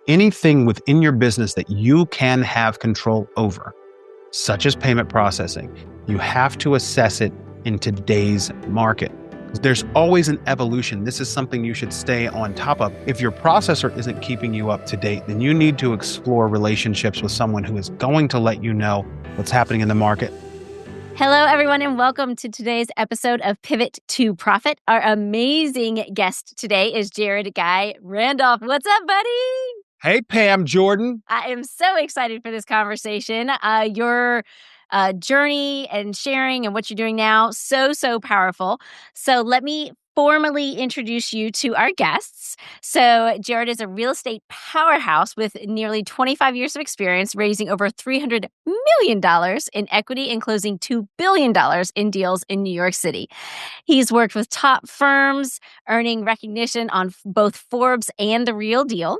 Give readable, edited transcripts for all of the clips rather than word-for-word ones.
anything within your business that you can have control over, such as payment processing, you have to assess it in today's market. There's always an evolution. This is something you should stay on top of. If your processor isn't keeping you up to date, then you need to explore relationships with someone who is going to let you know what's happening in the market. Hello, everyone, and welcome to today's episode of Pivot to Profit. Our amazing guest today is Jarrod Guy Randolph. What's up, buddy? Hey, Pam Jordan. I am so excited for this conversation. Your journey and sharing and what you're doing now, so powerful. So let me formally introduce you to our guests. So Jarrod is a real estate powerhouse with nearly 25 years of experience, raising over $300 million in equity and closing $2 billion in deals in New York City. He's worked with top firms, earning recognition on both Forbes and The Real Deal.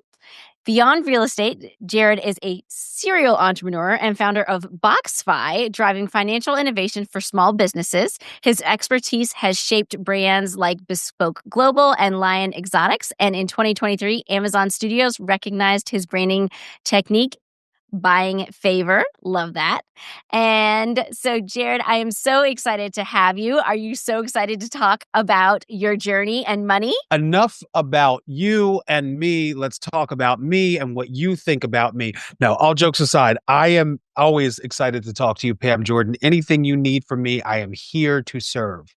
Beyond real estate, Jarrod is a serial entrepreneur and founder of BoxFi, driving financial innovation for small businesses. His expertise has shaped brands like Bespoke Global and Lion Exotics. And in 2023, Amazon Studios recognized his branding technique, buying favor. Love that. And so, Jarrod, I am so excited to have you. Are you so excited to talk about your journey and money? Enough about you and me. Let's talk about me and what you think about me. No, all jokes aside, I am always excited to talk to you, Pam Jordan. Anything you need from me, I am here to serve.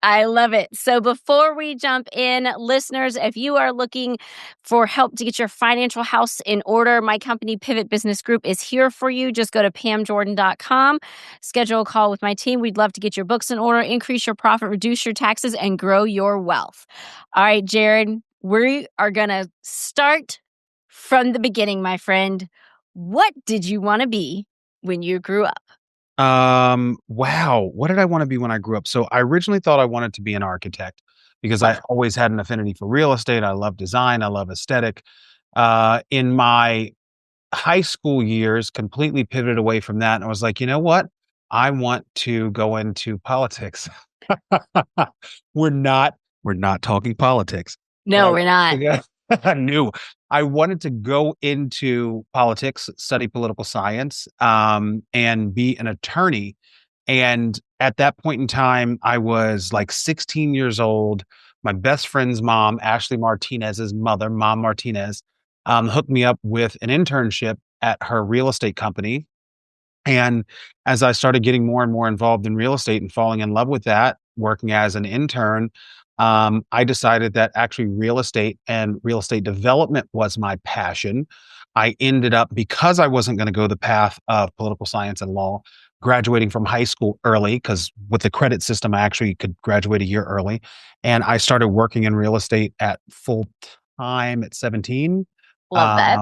I love it. So before we jump in, listeners, if you are looking for help to get your financial house in order, my company, Pivot Business Group, is here for you. Just go to pamjordan.com, schedule a call with my team. We'd love to get your books in order, increase your profit, reduce your taxes, and grow your wealth. All right, Jarrod, we are going to start from the beginning, my friend. What did you want to be when you grew up? Wow. What did I want to be when I grew up? So I originally thought I wanted to be an architect because I always had an affinity for real estate. I love design. I love aesthetic. In my high school years, completely pivoted away from that. And I was like, you know what? I want to go into politics. We're not talking politics. No, we're not. I knew I wanted to go into politics, study political science, and be an attorney. And at that point in time, I was like 16 years old. My best friend's mom, Ashley Martinez's mother, Mom Martinez, hooked me up with an internship at her real estate company. And as I started getting more and more involved in real estate and falling in love with that, working as an intern, I decided that actually real estate and real estate development was my passion. I ended up, because I wasn't going to go the path of political science and law, graduating from high school early, because with the credit system, I actually could graduate a year early. And I started working in real estate at full time at 17. Love that.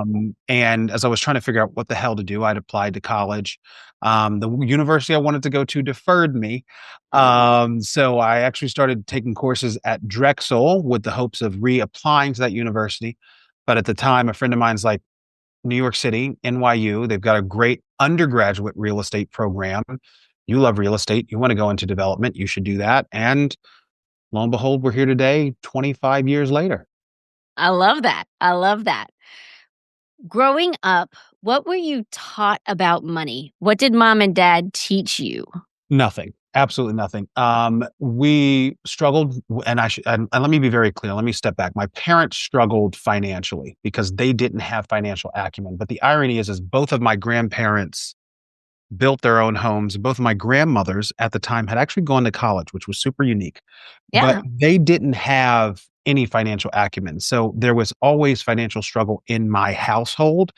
And as I was trying to figure out what the hell to do, I'd applied to college. The university I wanted to go to deferred me. So I actually started taking courses at Drexel with the hopes of reapplying to that university. But at the time, a friend of mine's like, New York City, NYU, they've got a great undergraduate real estate program. You love real estate. You want to go into development. You should do that. And lo and behold, we're here today, 25 years later. I love that. I love that. Growing up, what were you taught about money? What did mom and dad teach you? Nothing. Absolutely nothing. We struggled, and let me be very clear. Let me step back. My parents struggled financially because they didn't have financial acumen. But the irony is both of my grandparents built their own homes. Both of my grandmothers at the time had actually gone to college, which was super unique. Yeah. But they didn't have any financial acumen. So there was always financial struggle in my household.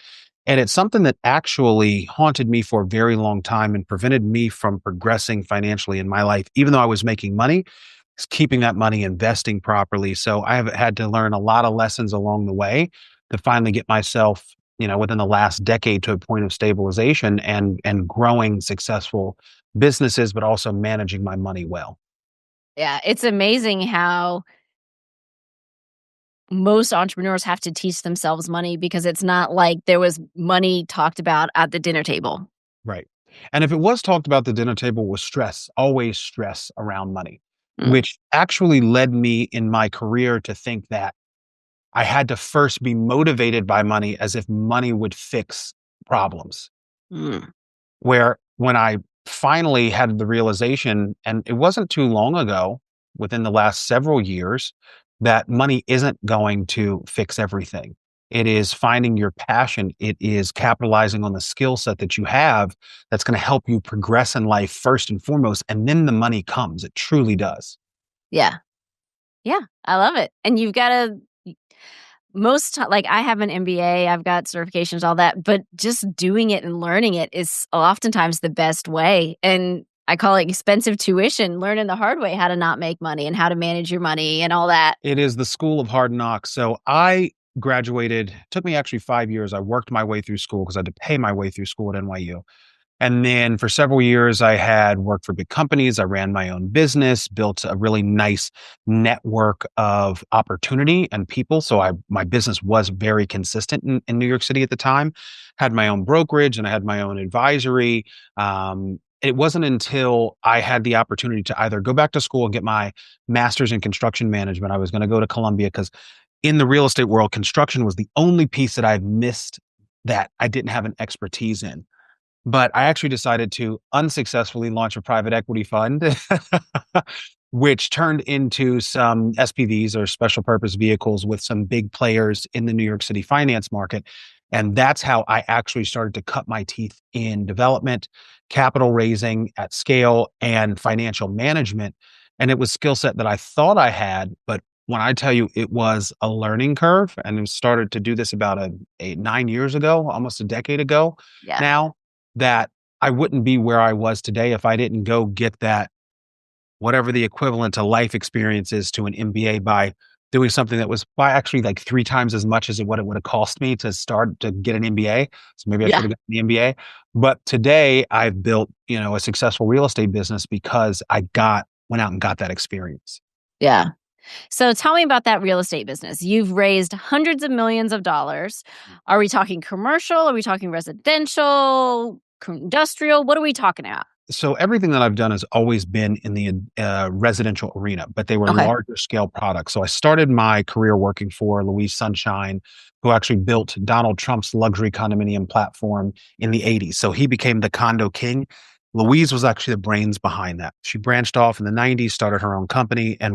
And it's something that actually haunted me for a very long time and prevented me from progressing financially in my life. Even though I was making money, it's keeping that money, investing properly. So I have had to learn a lot of lessons along the way to finally get myself, within the last decade to a point of stabilization and growing successful businesses, but also managing my money well. Yeah, it's amazing how most entrepreneurs have to teach themselves money because it's not like there was money talked about at the dinner table. Right. And if it was talked about, the dinner table was stress, always stress around money, which actually led me in my career to think that I had to first be motivated by money as if money would fix problems. Mm. Where when I finally had the realization, and it wasn't too long ago, within the last several years, that money isn't going to fix everything. It is finding your passion. It is capitalizing on the skill set that you have that's going to help you progress in life first and foremost. And then the money comes. It truly does. Yeah. Yeah, I love it. And you've got to like I have an MBA, I've got certifications, all that, but just doing it and learning it is oftentimes the best way. And I call it expensive tuition, learning the hard way how to not make money and how to manage your money and all that. It is the school of hard knocks. So I graduated, took me actually 5 years. I worked my way through school because I had to pay my way through school at NYU. And then for several years, I had worked for big companies. I ran my own business, built a really nice network of opportunity and people. So my business was very consistent in New York City at the time. Had my own brokerage and I had my own advisory. It wasn't until I had the opportunity to either go back to school and get my master's in construction management. I was going to go to Columbia because in the real estate world, construction was the only piece that I've missed that I didn't have an expertise in. But I actually decided to unsuccessfully launch a private equity fund, which turned into some SPVs or special purpose vehicles with some big players in the New York City finance market. And that's how I actually started to cut my teeth in development, capital raising at scale, and financial management. And it was skill set that I thought I had, but when I tell you it was a learning curve, and I started to do this about 9 years ago, almost a decade ago Yeah. now, that I wouldn't be where I was today if I didn't go get that, whatever the equivalent to life experience is to an MBA, by doing something that was by actually like 3 times as much as what it would have cost me to start to get an MBA. So maybe I should Yeah. have gotten the MBA. But today I've built, a successful real estate business because went out and got that experience. Yeah. So tell me about that real estate business. You've raised hundreds of millions of dollars. Are we talking commercial? Are we talking residential, industrial? What are we talking about? So everything that I've done has always been in the residential arena, but they were Okay. larger scale products. So I started my career working for Louise Sunshine, who actually built Donald Trump's luxury condominium platform in the 80s. So he became the condo king. Louise was actually the brains behind that. She branched off in the 90s, started her own company, and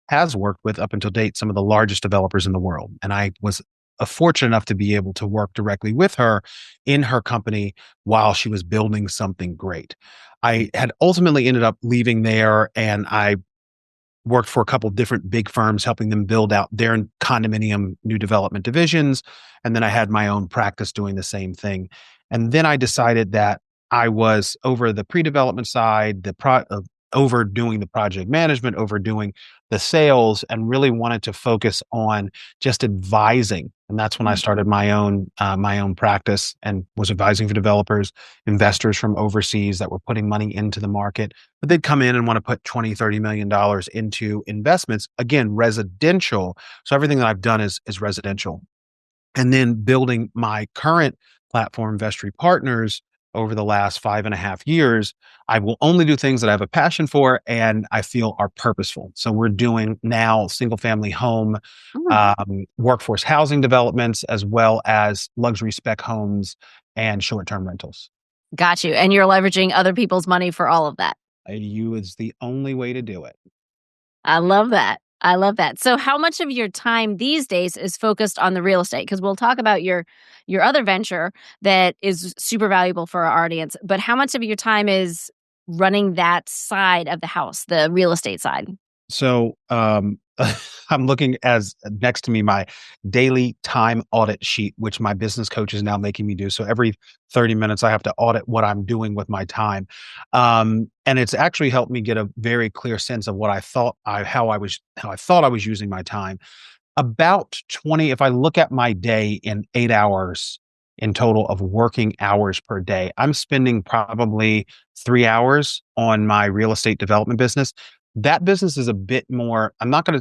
has worked with up until date some of the largest developers in the world. And I was fortunate enough to be able to work directly with her in her company while she was building something great. I had ultimately ended up leaving there, and I worked for a couple different big firms, helping them build out their condominium new development divisions. And then I had my own practice doing the same thing. And then I decided that I was over the pre-development side, overdoing the project management, overdoing the sales, and really wanted to focus on just advising. And that's when I started my own practice and was advising for developers, investors from overseas that were putting money into the market, but they'd come in and want to put 20, $30 million into investments, again, residential. So everything that I've done is residential. And then building my current platform, Vestry Partners, over the last 5.5 years, I will only do things that I have a passion for and I feel are purposeful. So we're doing now single family home, Mm, workforce housing developments, as well as luxury spec homes and short-term rentals. got you. And you're leveraging other people's money for all of that. You is the only way to do it. I love that. I love that. So how much of your time these days is focused on the real estate? Because we'll talk about your other venture that is super valuable for our audience, but how much of your time is running that side of the house, the real estate side? So I'm looking as next to me my daily time audit sheet, which my business coach is now making me do. So every 30 minutes, I have to audit what I'm doing with my time, and it's actually helped me get a very clear sense of what how I thought I was using my time. About 20, if I look at my day in 8 hours in total of working hours per day, I'm spending probably 3 hours on my real estate development business. That business is a bit more, I'm going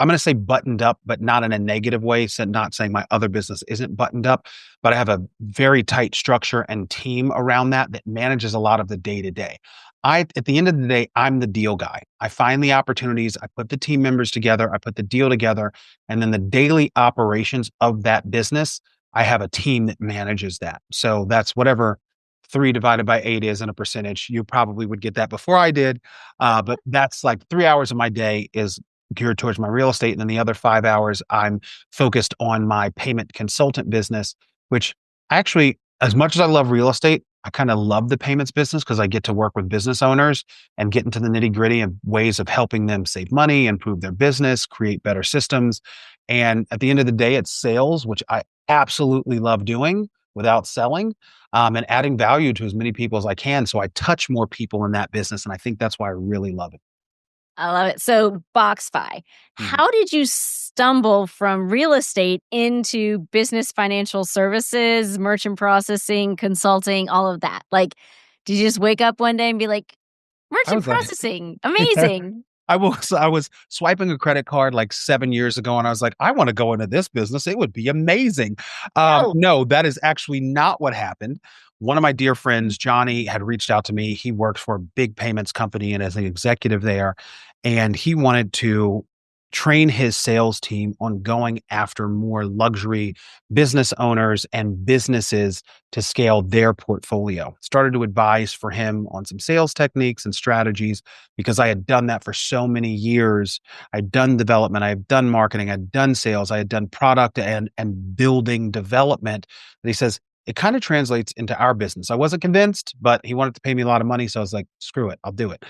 to say buttoned up, but not in a negative way. So not saying my other business isn't buttoned up, but I have a very tight structure and team around that manages a lot of the day to day. at the end of the day, I'm the deal guy. I find the opportunities, I put the team members together, I put the deal together, and then the daily operations of that business, I have a team that manages that. So that's whatever 3 divided by 8 is in a percentage. You probably would get that before I did. But that's like 3 hours of my day is geared towards my real estate. And then the other 5 hours, I'm focused on my payment consultant business, which actually, as much as I love real estate, I kind of love the payments business because I get to work with business owners and get into the nitty gritty of ways of helping them save money, improve their business, create better systems. And at the end of the day, it's sales, which I absolutely love doing without selling, and adding value to as many people as I can. So I touch more people in that business. And I think that's why I really love it. I love it. So, BoxFi, Mhm. how did you stumble from real estate into business financial services, merchant processing, consulting, all of that? Like, did you just wake up one day and be like, I merchant was like, processing, amazing? I was swiping a credit card like 7 years ago, and I was like, I want to go into this business. It would be amazing. No. No, that is actually not what happened. One of my dear friends, Johnny, had reached out to me. He works for a big payments company and as an executive there, and he wanted to train his sales team on going after more luxury business owners and businesses to scale their portfolio. Started to advise for him on some sales techniques and strategies because I had done that for so many years. I'd done development, I had done marketing, I'd done sales, I had done product and building development. And he says, it kind of translates into our business. I wasn't convinced, but he wanted to pay me a lot of money. So I was like, screw it, I'll do it.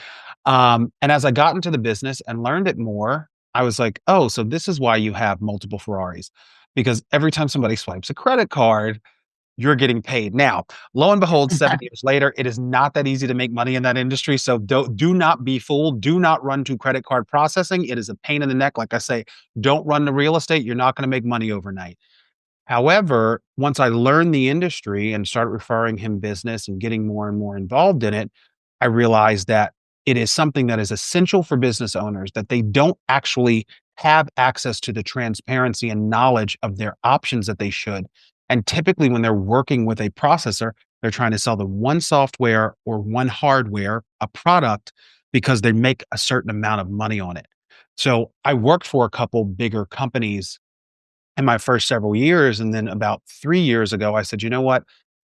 And as I got into the business and learned it more, I was like, oh, so this is why you have multiple Ferraris. Because every time somebody swipes a credit card, you're getting paid. Now, lo and behold, 7 years later, it is not that easy to make money in that industry. So do not be fooled. Do not run to credit card processing. It is a pain in the neck. Like I say, don't run to real estate. You're not going to make money overnight. However, once I learned the industry and started referring him business and getting more and more involved in it, I realized that it is something that is essential for business owners that they don't actually have access to the transparency and knowledge of their options that they should. And typically, when they're working with a processor, they're trying to sell them one software or one hardware, a product, because they make a certain amount of money on it. So I worked for a couple bigger companies in my first several years. And then about 3 years ago, I said, you know what?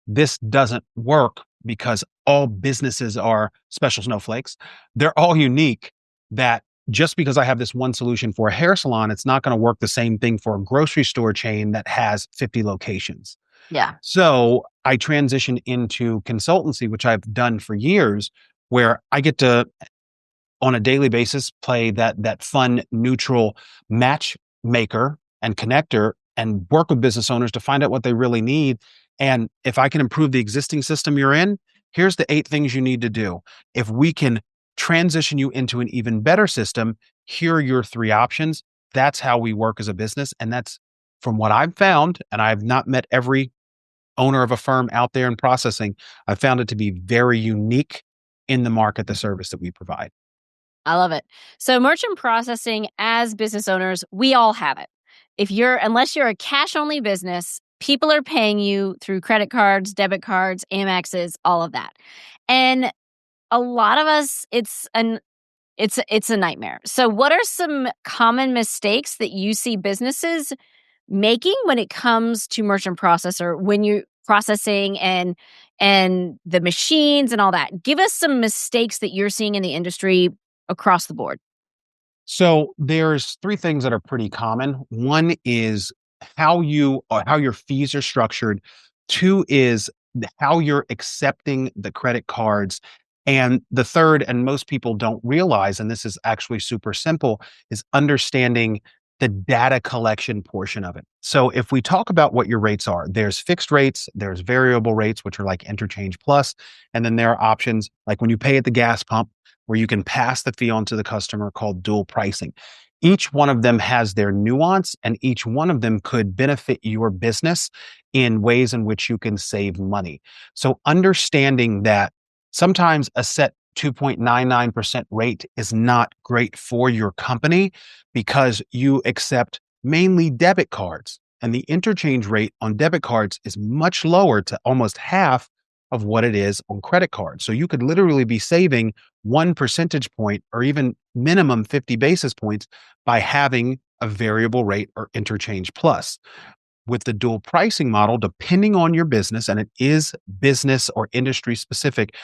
This doesn't work because all businesses are special snowflakes. They're all unique that just because I have this one solution for a hair salon, it's not going to work the same thing for a grocery store chain that has 50 locations. Yeah. So I transitioned into consultancy, which I've done for years, where I get to on a daily basis play that fun neutral matchmaker and connector and work with business owners to find out what they really need. And if I can improve the existing system you're in, here's the 8 things you need to do. If we can transition you into an even better system, here are your 3 options. That's how we work as a business. And that's from what I've found, and I've not met every owner of a firm out there in processing, I found it to be very unique in the market, the service that we provide. I love it. So merchant processing as business owners, we all have it. Unless you're a cash only business, people are paying you through credit cards, debit cards, Amexes, all of that. And a lot of us it's a nightmare. So what are some common mistakes that you see businesses making when it comes to merchant processor when you processing and the machines and all that? Give us some mistakes that you're seeing in the industry across the board. So there's 3 things that are pretty common. One is how your fees are structured. 2 is how you're accepting the credit cards. And the third, and most people don't realize, and this is actually super simple, is understanding the data collection portion of it. So if we talk about what your rates are, there's fixed rates, there's variable rates, which are like interchange plus, and then there are options like when you pay at the gas pump, where you can pass the fee on to the customer called dual pricing. Each one of them has their nuance, and each one of them could benefit your business in ways in which you can save money. So understanding that sometimes a set 2.99% rate is not great for your company because you accept mainly debit cards. And the interchange rate on debit cards is much lower to almost half of what it is on credit cards. So you could literally be saving 1 percentage point or even minimum 50 basis points by having a variable rate or interchange plus. With the dual pricing model, depending on your business, and it is business or industry specific,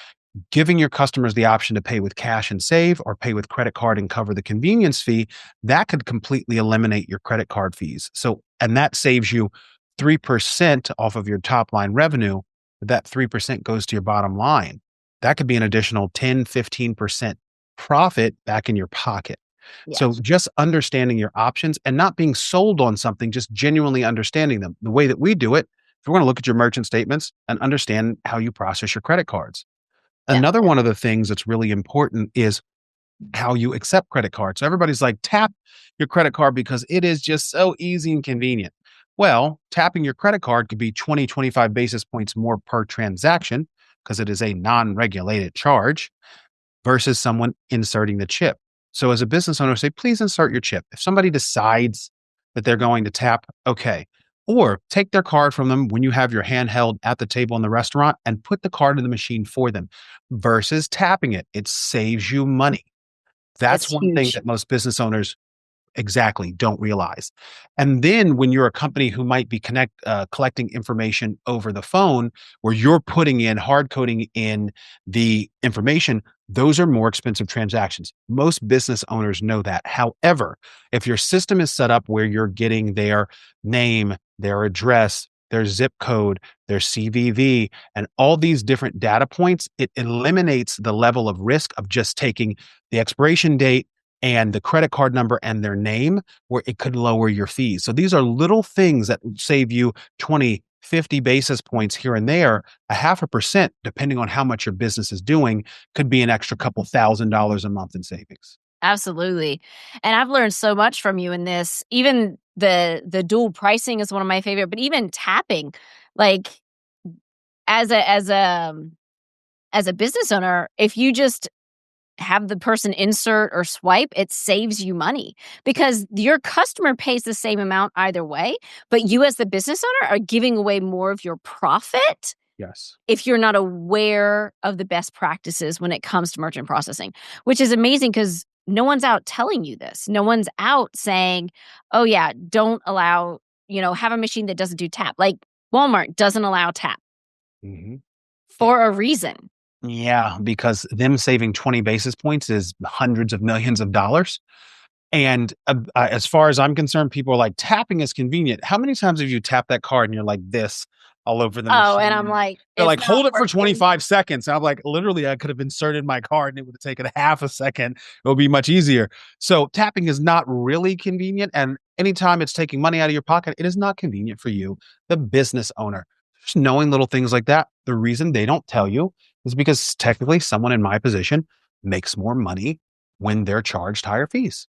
giving your customers the option to pay with cash and save or pay with credit card and cover the convenience fee, that could completely eliminate your credit card fees. So, and that saves you 3% off of your top line revenue. That 3% goes to your bottom line. That could be an additional 10, 15% profit back in your pocket. So Yes. just understanding your options and not being sold on something, just genuinely understanding them. The way that we do it, if you want to look at your merchant statements and understand how you process your credit cards. Yeah. Another one of the things that's really important is how you accept credit cards. So everybody's like, tap your credit card because it is just so easy and convenient. Well, tapping your credit card could be 20, 25 basis points more per transaction because it is a non regulated charge versus someone inserting the chip. So as a business owner, say, please insert your chip. If somebody decides that they're going to tap, okay. Or take their card from them when you have your handheld at the table in the restaurant and put the card in the machine for them versus tapping it. It saves you money. It's That's one thing huge. that most business owners exactly don't realize. And then when you're a company who might be collecting information over the phone, where you're putting in hard coding in the information, those are more expensive transactions. Most business owners know that. However, if your system is set up where you're getting their name, their address, their zip code, their CVV, and all these different data points, it eliminates the level of risk of just taking the expiration date and the credit card number and their name, where it could lower your fees. So these are little things that save you 20, 50 basis points here and there. A 0.5%, depending on how much your business is doing, could be an extra couple $1,000s a month in savings. Absolutely. And I've learned so much from you in this. Even the dual pricing is one of my favorite, but even tapping, like as a business owner, if you just have the person insert or swipe, it saves you money because your customer pays the same amount either way, but you as the business owner are giving away more of your profit Yes. if you're not aware of the best practices when it comes to merchant processing, which is amazing because no one's out telling you this. No one's out saying, oh, yeah, don't allow, have a machine that doesn't do tap. Like Walmart doesn't allow tap Mhm. for a reason. Yeah, because them saving 20 basis points is hundreds of millions of dollars. And as far as I'm concerned, people are like, tapping is convenient. How many times have you tapped that card and you're like this all over the Oh, and I'm machine? like, They're it's like, not hold it for working. 25 seconds. And I'm like, literally, I could have inserted my card and it would have taken a half a second. It would be much easier. So tapping is not really convenient. And anytime it's taking money out of your pocket, it is not convenient for you, the business owner. Just knowing little things like that. The reason they don't tell you is because technically someone in my position makes more money when they're charged higher fees.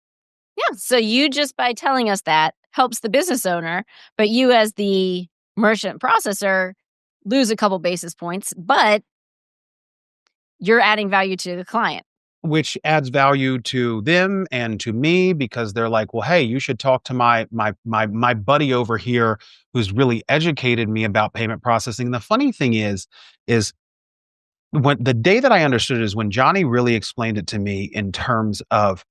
Yeah. So you just by telling us that helps the business owner, but you as the merchant processor lose a couple basis points, but you're adding value to the client. Which adds value to them and to me because they're like, well, hey, you should talk to my buddy over here who's really educated me about payment processing. The funny thing is when the day that I understood it is when Johnny really explained it to me in terms of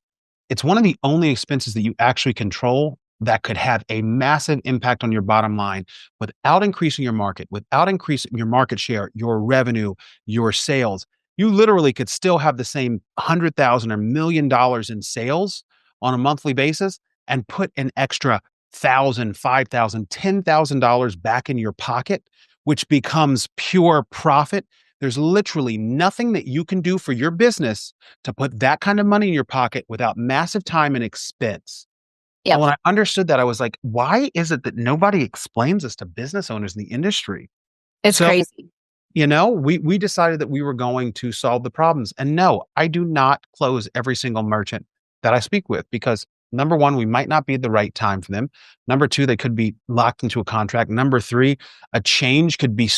it's one of the only expenses that you actually control that could have a massive impact on your bottom line without increasing your market, without increasing your market share, your revenue, your sales. You literally could still have the same 100,000 or $1 million in sales on a monthly basis and put an extra 1,000, 5,000, $10,000 back in your pocket, which becomes pure profit. There's literally nothing that you can do for your business to put that kind of money in your pocket without massive time and expense. And Yep. when I understood that, I was like, why is it that nobody explains this to business owners in the industry? It's So, crazy. we decided that we were going to solve the problems. And no, I do not close every single merchant that I speak with because number one, we might not be at the right time for them. Number two, they could be locked into a contract. Number three, a change could be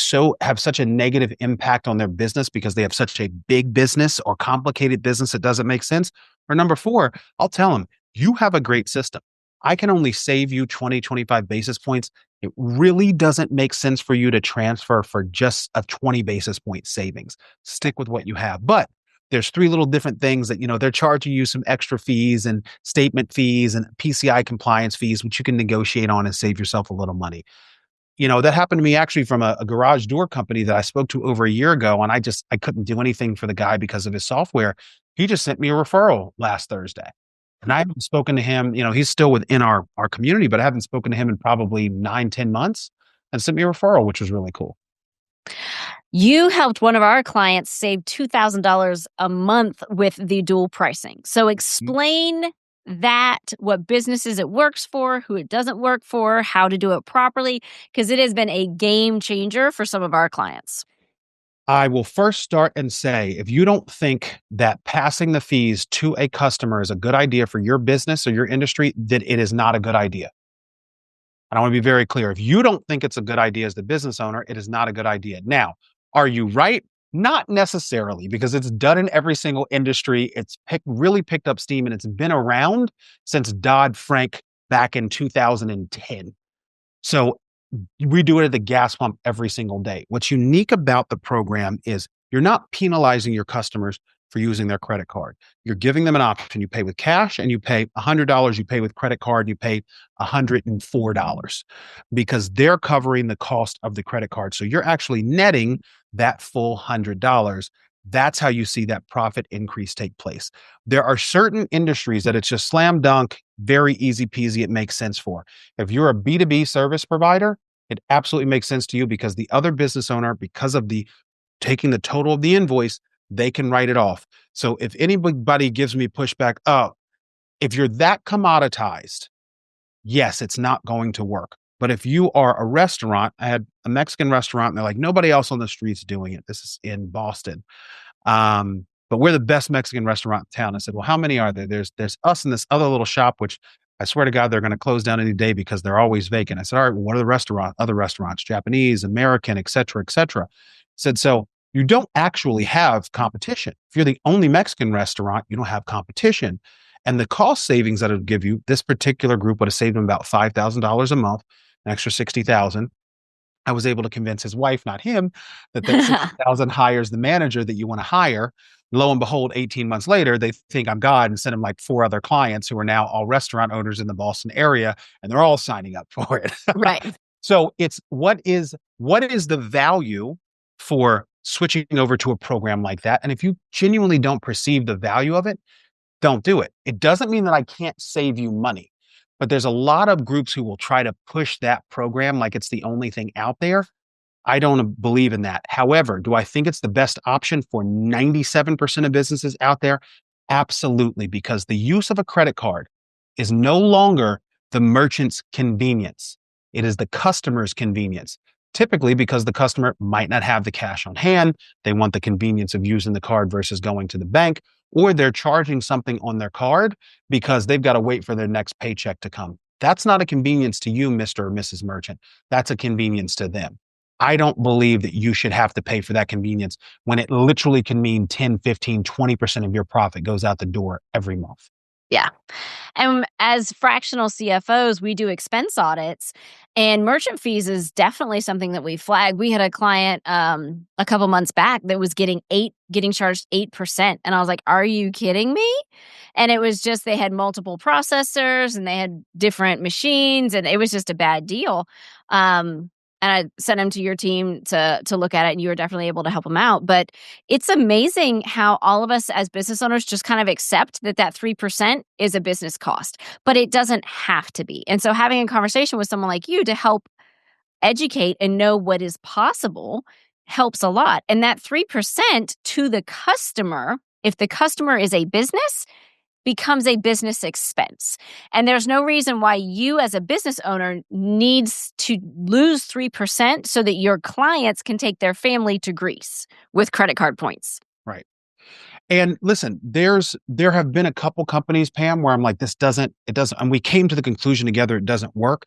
have such a negative impact on their business because they have such a big business or complicated business that doesn't make sense. Or number four, I'll tell them, you have a great system. I can only save you 20, 25 basis points. It really doesn't make sense for you to transfer for just a 20 basis point savings. Stick with what you have. But there's three little different things that, they're charging you some extra fees and statement fees and PCI compliance fees, which you can negotiate on and save yourself a little money. That happened to me actually from a garage door company that I spoke to over a year ago. And I couldn't do anything for the guy because of his software. He just sent me a referral last Thursday. And I haven't spoken to him, he's still within our community, but I haven't spoken to him in probably 9, 10 months, and sent me a referral, which was really cool. You helped one of our clients save $2,000 a month with the dual pricing. So explain that, what businesses it works for, who it doesn't work for, how to do it properly, because it has been a game changer for some of our clients. I will first start and say, if you don't think that passing the fees to a customer is a good idea for your business or your industry, then it is not a good idea. And I want to be very clear. If you don't think it's a good idea as the business owner, it is not a good idea. Now, are you right? Not necessarily, because it's done in every single industry. It's really picked up steam, and it's been around since Dodd-Frank back in 2010. So we do it at the gas pump every single day. What's unique about the program is you're not penalizing your customers for using their credit card. You're giving them an option. You pay with cash and you pay $100. You pay with credit card, you pay $104 because they're covering the cost of the credit card. So you're actually netting that full $100. That's how you see that profit increase take place. There are certain industries that it's just slam dunk, very easy peasy. It makes sense for. If you're a B2B service provider, it absolutely makes sense to you because the other business owner, because of the taking the total of the invoice, they can write it off. So if anybody gives me pushback, oh, if you're that commoditized, yes, it's not going to work. But if you are a restaurant, I had a Mexican restaurant, and they're like, nobody else on the street's doing it. This is in Boston. But we're the best Mexican restaurant in town. I said, well, how many are there? There's us and this other little shop, which I swear to God, they're going to close down any day because they're always vacant. I said, all right, well, what are the other restaurants, Japanese, American, et cetera, et cetera. I said, so you don't actually have competition. If you're the only Mexican restaurant, you don't have competition. And the cost savings that it would give you, this particular group would have saved them about $5,000 a month, an extra $60,000. I was able to convince his wife, not him, that 60,000 hires the manager that you want to hire. Lo and behold, 18 months later, they think I'm God and send him like 4 other clients who are now all restaurant owners in the Boston area, and they're all signing up for it. Right. So it's what is the value for switching over to a program like that? And if you genuinely don't perceive the value of it, don't do it. It doesn't mean that I can't save you money, but there's a lot of groups who will try to push that program like it's the only thing out there. I don't believe in that. However, do I think it's the best option for 97% of businesses out there? Absolutely, because the use of a credit card is no longer the merchant's convenience. It is the customer's convenience. Typically because the customer might not have the cash on hand. They want the convenience of using the card versus going to the bank, or they're charging something on their card because they've got to wait for their next paycheck to come. That's not a convenience to you, Mr. or Mrs. Merchant. That's a convenience to them. I don't believe that you should have to pay for that convenience when it literally can mean 10, 15, 20% of your profit goes out the door every month. Yeah. And as fractional CFOs, we do expense audits, and merchant fees is definitely something that we flag. We had a client a couple months back that was getting charged 8%. And I was like, are you kidding me? And it was just, they had multiple processors and they had different machines, and it was just a bad deal. And I sent him to your team to look at it, and you were definitely able to help him out. But it's amazing how all of us as business owners just kind of accept that 3% is a business cost, but it doesn't have to be. And so having a conversation with someone like you to help educate and know what is possible helps a lot. And that 3% to the customer, if the customer is a business, becomes a business expense. And there's no reason why you as a business owner needs to lose 3% so that your clients can take their family to Greece with credit card points. Right. And listen, there have been a couple companies, Pam, where I'm like, it doesn't, and we came to the conclusion together, it doesn't work.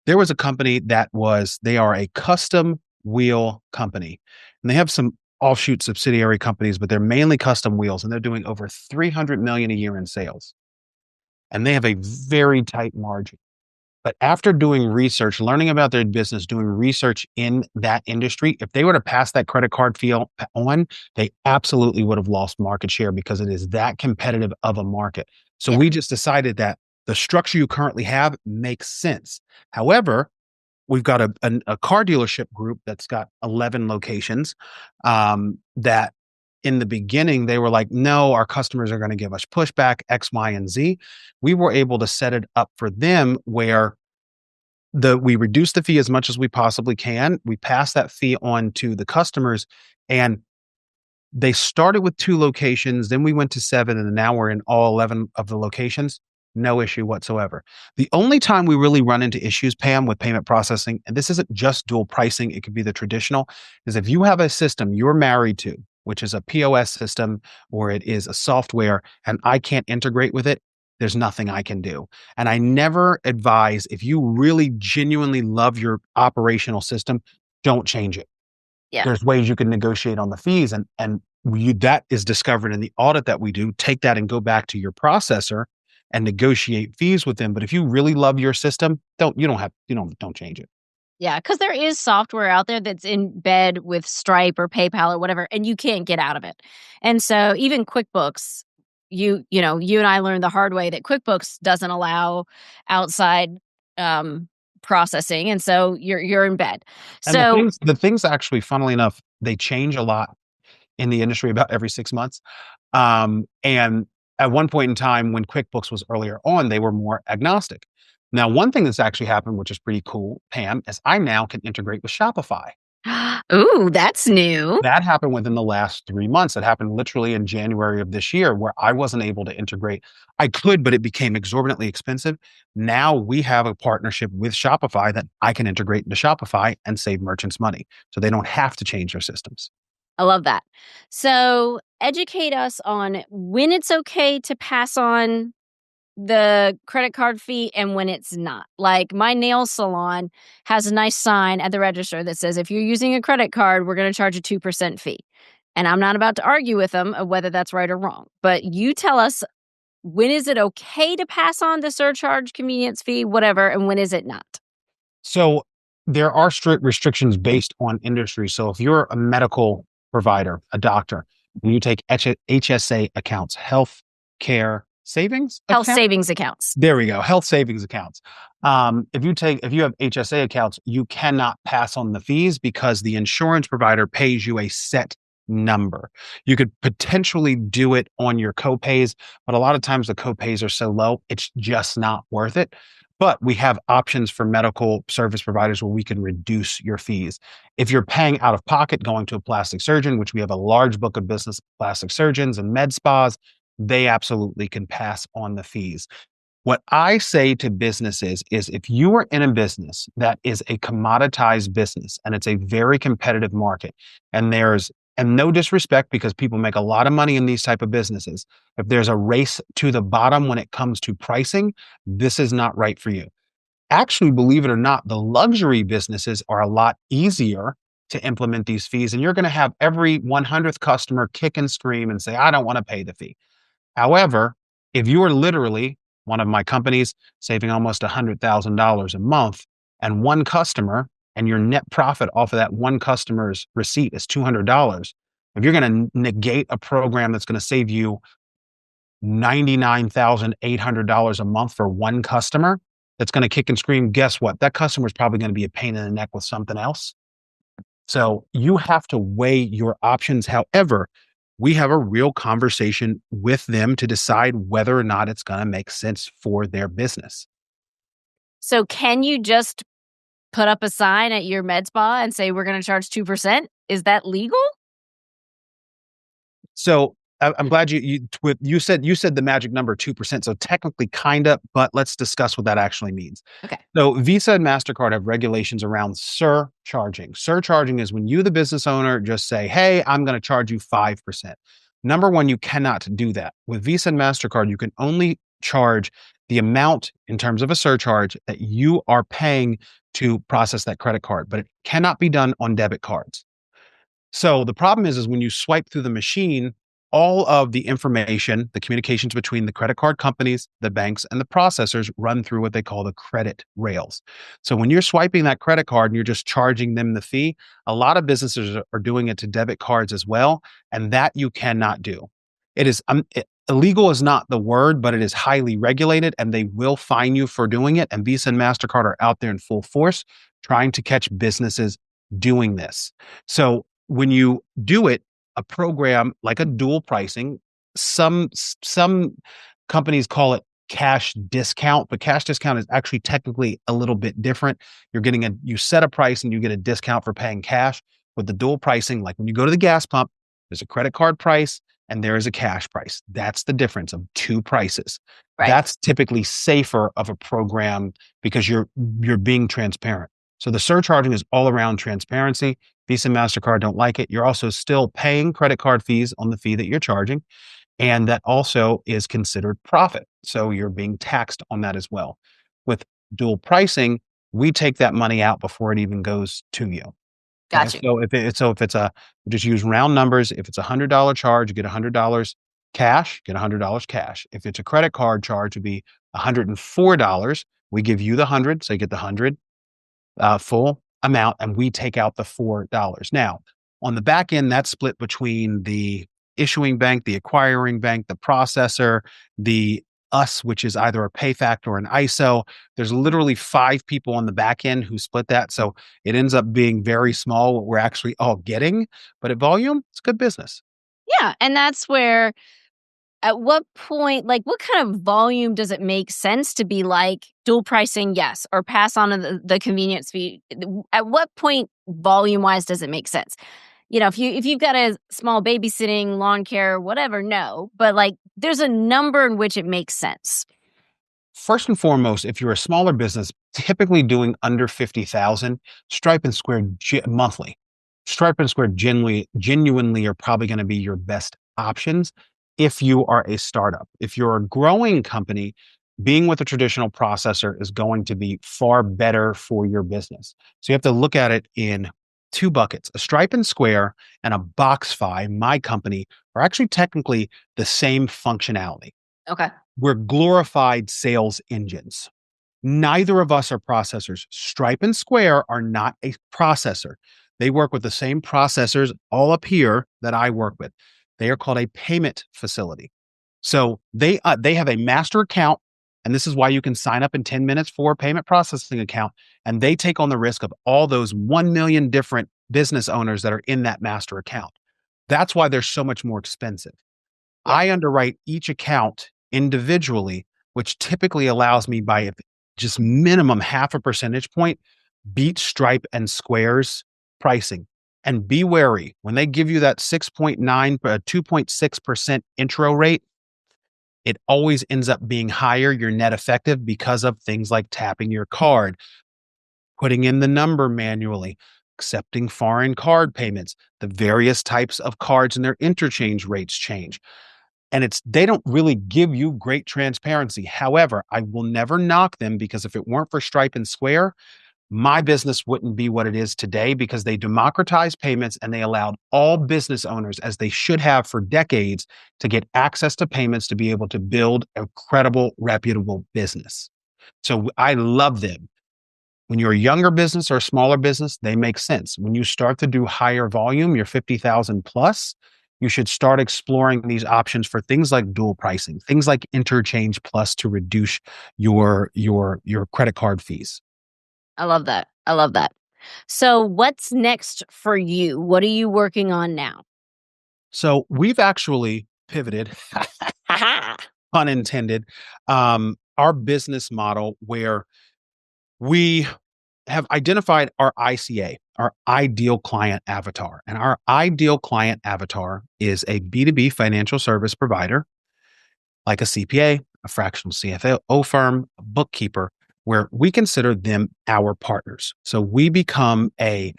There was a company they are a custom wheel company, and they have some offshoot subsidiary companies, but they're mainly custom wheels, and they're doing over $300 million a year in sales. and they have a very tight margin. But after doing research, learning about their business, doing research in that industry, if they were to pass that credit card fee on, they absolutely would have lost market share because it is that competitive of a market. So Yeah. we just decided that the structure you currently have makes sense. However, we've got a car dealership group that's got 11 locations, that in the beginning they were like, no, our customers are going to give us pushback X, Y, and Z. We were able to set it up for them where we reduce the fee as much as we possibly can. We pass that fee on to the customers, and they started with 2 locations, then we went to 7, and now we're in all 11 of the locations. No issue whatsoever. The only time we really run into issues, Pam, with payment processing, and this isn't just dual pricing, it could be the traditional, is if you have a system you're married to, which is a POS system or it is a software, and I can't integrate with it, there's nothing I can do. And I never advise, if you really genuinely love your operational system, don't change it. Yeah. There's ways you can negotiate on the fees, and that is discovered in the audit that we do. Take that and go back to your processor and negotiate fees with them. But if you really love your system, don't change it. Yeah, because there is software out there that's in bed with Stripe or PayPal or whatever, and you can't get out of it. And so even QuickBooks, you and I learned the hard way that QuickBooks doesn't allow outside processing, and so you're in bed. And So the things actually, funnily enough, they change a lot in the industry about every 6 months. And at one point in time, when QuickBooks was earlier on, they were more agnostic. Now, one thing that's actually happened, which is pretty cool, Pam, is I now can integrate with Shopify. ooh, that's new. That happened within the last 3 months. It happened literally in January of this year, where I wasn't able to integrate. I could, but it became exorbitantly expensive. Now we have a partnership with Shopify that I can integrate into Shopify and save merchants money, so they don't have to change their systems. I love that. So educate us on when it's okay to pass on the credit card fee and when it's not. Like my nail salon has a nice sign at the register that says, if you're using a credit card, we're going to charge a 2% fee. And I'm not about to argue with them of whether that's right or wrong. But you tell us, when is it okay to pass on the surcharge, convenience fee, whatever, and when is it not? So there are strict restrictions based on industry. So if you're a medical provider, a doctor, and you take HSA accounts, health care savings Health account? savings accounts. There we go. Health savings accounts. If you have HSA accounts, you cannot pass on the fees because the insurance provider pays you a set number. You could potentially do it on your copays, but a lot of times the copays are so low, it's just not worth it. But we have options for medical service providers where we can reduce your fees. If you're paying out of pocket going to a plastic surgeon, which we have a large book of business plastic surgeons and med spas, they absolutely can pass on the fees. What I say to businesses is, if you are in a business that is a commoditized business and it's a very competitive market, and no disrespect, because people make a lot of money in these type of businesses, if there's a race to the bottom when it comes to pricing, this is not right for you. Actually, believe it or not, the luxury businesses are a lot easier to implement these fees, and you're going to have every 100th customer kick and scream and say, I don't want to pay the fee. However, if you are literally one of my companies saving almost $100,000 a month, and one customer, and your net profit off of that one customer's receipt is $200, if you're going to negate a program that's going to save you $99,800 a month for one customer that's going to kick and scream, guess what? That customer is probably going to be a pain in the neck with something else. So you have to weigh your options. However, we have a real conversation with them to decide whether or not it's going to make sense for their business. So can you just put up a sign at your med spa and say, we're going to charge 2%? Is that legal? So I'm glad you said the magic number 2%. So technically kind of, but let's discuss what that actually means. Okay. So Visa and MasterCard have regulations around surcharging. Surcharging is when you, the business owner, just say, hey, I'm going to charge you 5%. Number one, you cannot do that. With Visa and MasterCard, you can only charge the amount in terms of a surcharge that you are paying to process that credit card, but it cannot be done on debit cards. So the problem is when you swipe through the machine all of the information, the communications between the credit card companies, the banks, and the processors run through what they call the credit rails. So when you're swiping that credit card and you're just charging them the fee, a lot of businesses are doing it to debit cards as well, and that you cannot do. It is illegal is not the word, but it is highly regulated, and they will fine you for doing it. And Visa and Mastercard are out there in full force trying to catch businesses doing this. So when you do it, a program like a dual pricing, some companies call it cash discount, but cash discount is actually technically a little bit different. You set a price and you get a discount for paying cash. With the dual pricing, like when you go to the gas pump, there's a credit card price and there is a cash price. That's the difference of two prices. Right. That's typically safer of a program because you're being transparent. So the surcharging is all around transparency. Visa and MasterCard don't like it. You're also still paying credit card fees on the fee that you're charging. And that also is considered profit. So you're being taxed on that as well. With dual pricing, we take that money out before it even goes to you. Got you. So if it's just use round numbers. If it's $100 charge, you get $100 cash, get $100 cash. If it's a credit card charge, it'd be $104. We give you the 100, so you get the 100 full amount, and we take out the $4. Now, on the back end, that's split between the issuing bank, the acquiring bank, the processor, the us, which is either a PayFact or an ISO. There's literally 5 people on the back end who split that. So it ends up being very small what we're actually all getting. But at volume, it's good business. Yeah. And that's where, at what point, like, what kind of volume does it make sense to be like dual pricing, yes, or pass on the convenience fee? At what point, volume wise, does it make sense? If you've got a small babysitting, lawn care, whatever, no. But like, there's a number in which it makes sense. First and foremost, if you're a smaller business, typically doing under 50,000, Stripe and Square monthly. Stripe and Square genuinely are probably going to be your best options if you are a startup. If you're a growing company, being with a traditional processor is going to be far better for your business. So you have to look at it in 2 buckets. A Stripe and Square and a BoxFi, my company, are actually technically the same functionality. Okay. We're glorified sales engines. Neither of us are processors. Stripe and Square are not a processor. They work with the same processors all up here that I work with. They are called a payment facility. So they have a master account, and this is why you can sign up in 10 minutes for a payment processing account, and they take on the risk of all those 1 million different business owners that are in that master account. That's why they're so much more expensive. Yeah. I underwrite each account individually, which typically allows me by just minimum half a percentage point beat Stripe and Square's pricing. And be wary when they give you that 2.6% intro rate, it always ends up being higher, your net effective, because of things like tapping your card, putting in the number manually, accepting foreign card payments, the various types of cards and their interchange rates change. And they don't really give you great transparency. However, I will never knock them, because if it weren't for Stripe and Square, my business wouldn't be what it is today, because they democratized payments and they allowed all business owners, as they should have for decades, to get access to payments to be able to build a credible, reputable business. So I love them. When you're a younger business or a smaller business, they make sense. When you start to do higher volume, you're 50,000 plus, you should start exploring these options for things like dual pricing, things like interchange plus, to reduce your credit card fees. I love that. I love that. So what's next for you? What are you working on now? So we've actually pivoted, pun intended, our business model, where we have identified our ICA, our ideal client avatar. And our ideal client avatar is a B2B financial service provider, like a CPA, a fractional CFO firm, a bookkeeper, where we consider them our partners. So we become a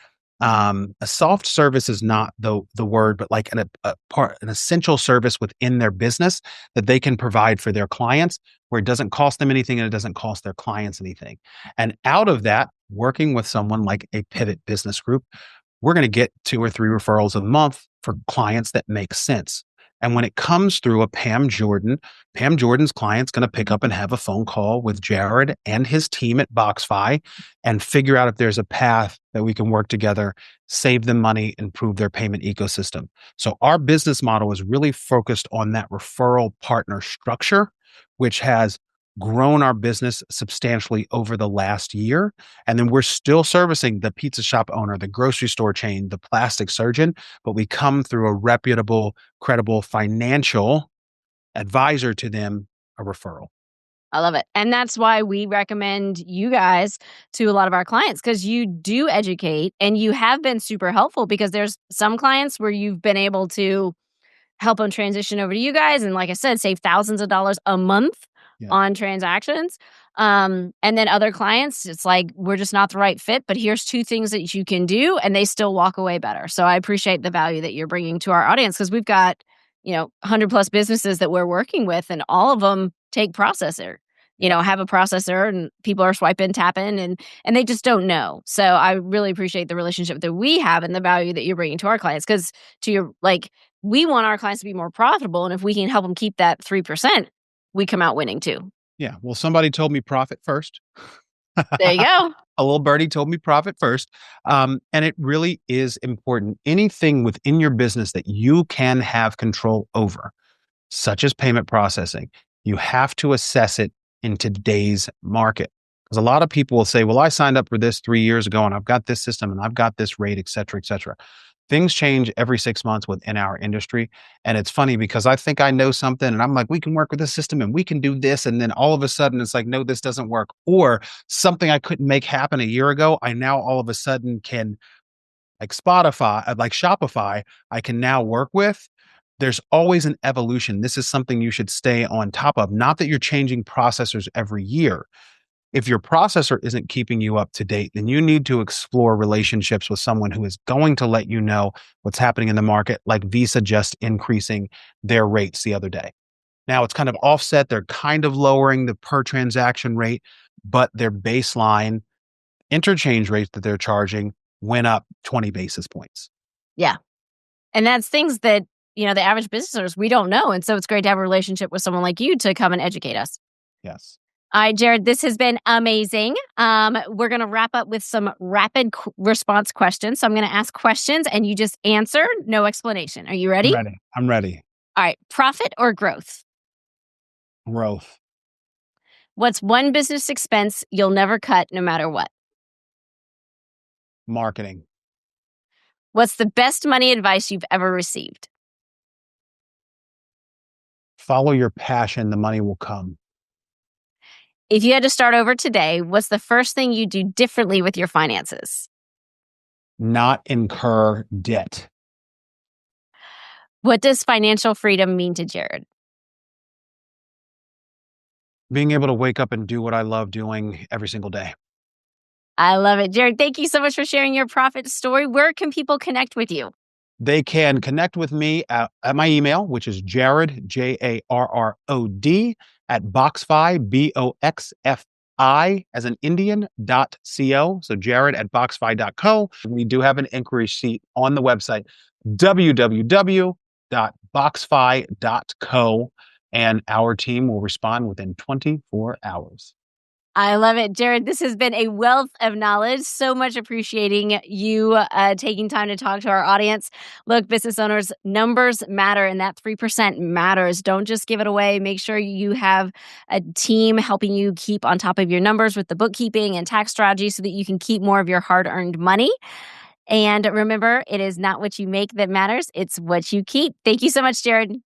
soft service is not the word, but like an essential service within their business that they can provide for their clients, where it doesn't cost them anything and it doesn't cost their clients anything. And out of that, working with someone like a Pivot Business Group, we're going to get 2 or 3 referrals a month for clients that make sense. And when it comes through a Pam Jordan, Pam Jordan's client's going to pick up and have a phone call with Jarrod and his team at BoxFi and figure out if there's a path that we can work together, save them money, improve their payment ecosystem. So our business model is really focused on that referral partner structure, which has grown our business substantially over the last year. And then we're still servicing the pizza shop owner, the grocery store chain, the plastic surgeon, but we come through a reputable, credible financial advisor to them, a referral. I love it. And that's why we recommend you guys to a lot of our clients, because you do educate and you have been super helpful, because there's some clients where you've been able to help them transition over to you guys. And like I said, save thousands of dollars a month Yeah. on transactions. And then other clients, it's like, we're just not the right fit, but here's 2 things that you can do, and they still walk away better. So I appreciate the value that you're bringing to our audience, because we've got, 100 plus businesses that we're working with, and all of them take processor, have a processor, and people are swiping, tapping, and they just don't know. So I really appreciate the relationship that we have and the value that you're bringing to our clients, because we want our clients to be more profitable. And if we can help them keep that 3%, we come out winning too. Yeah. Well, somebody told me profit first. There you go. A little birdie told me profit first. And it really is important. Anything within your business that you can have control over, such as payment processing, you have to assess it in today's market. Because a lot of people will say, well, I signed up for this 3 years ago and I've got this system and I've got this rate, et cetera, et cetera. Things change every 6 months within our industry. And it's funny because I think I know something and I'm like, we can work with this system and we can do this. And then all of a sudden it's like, no, this doesn't work. Or something I couldn't make happen a year ago, I now all of a sudden can, like Spotify, like Shopify, I can now work with. There's always an evolution. This is something you should stay on top of. Not that you're changing processors every year. If your processor isn't keeping you up to date, then you need to explore relationships with someone who is going to let you know what's happening in the market, like Visa just increasing their rates the other day. Now it's kind of offset. They're kind of lowering the per transaction rate, but their baseline interchange rates that they're charging went up 20 basis points. Yeah. And that's things that, the average business owners, we don't know. And so it's great to have a relationship with someone like you to come and educate us. Yes. All right, Jarrod, this has been amazing. We're going to wrap up with some rapid response questions. So I'm going to ask questions and you just answer, no explanation. Are you ready? I'm ready. All right. Profit or growth? Growth. What's one business expense you'll never cut no matter what? Marketing. What's the best money advice you've ever received? Follow your passion. The money will come. If you had to start over today, what's the first thing you do differently with your finances? Not incur debt. What does financial freedom mean to Jarrod? Being able to wake up and do what I love doing every single day. I love it. Jarrod, thank you so much for sharing your profit story. Where can people connect with you? They can connect with me at my email, which is Jarrod, Jarrod, at BoxFi, BoxFi, as an Indian.co. So Jarrod at BoxFi.co. We do have an inquiry sheet on the website, www.boxfi.co, and our team will respond within 24 hours. I love it. Jarrod, this has been a wealth of knowledge. So much appreciating you taking time to talk to our audience. Look, business owners, numbers matter, and that 3% matters. Don't just give it away. Make sure you have a team helping you keep on top of your numbers with the bookkeeping and tax strategy so that you can keep more of your hard-earned money. And remember, it is not what you make that matters. It's what you keep. Thank you so much, Jarrod.